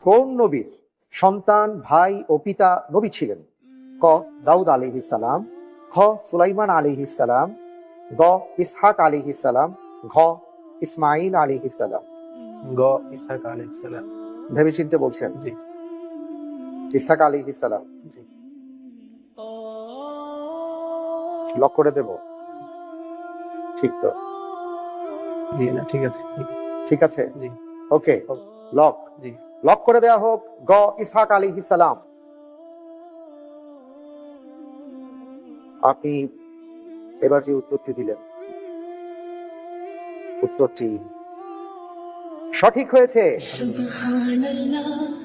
কোন নবীর সন্তান, ভাই ও পিতা নবী ছিলেন? ক দাউদ আলাইহিস সালাম, খ সুলাইমান আলাইহিস সালাম, গ ইসহাক আলাইহিস সালাম, ঘ ইসমাইল আলাইহিস সালাম। গ ইসহাক আলাইহিস সালাম। ভেবে চিনতে বলছেন? জি ইসহাক আলাইহিস সালাম। জি লক করে দেব? ঠিক তো? জি না ঠিক আছে। ঠিক আছে, জি ওকে, লক জি লক করে দেয়া হোক। গ ইসহাক আলাইহিস সালাম। আপনি এবার যে উত্তরটি দিলেন, উত্তরটি সঠিক হয়েছে। সুবহানাল্লাহ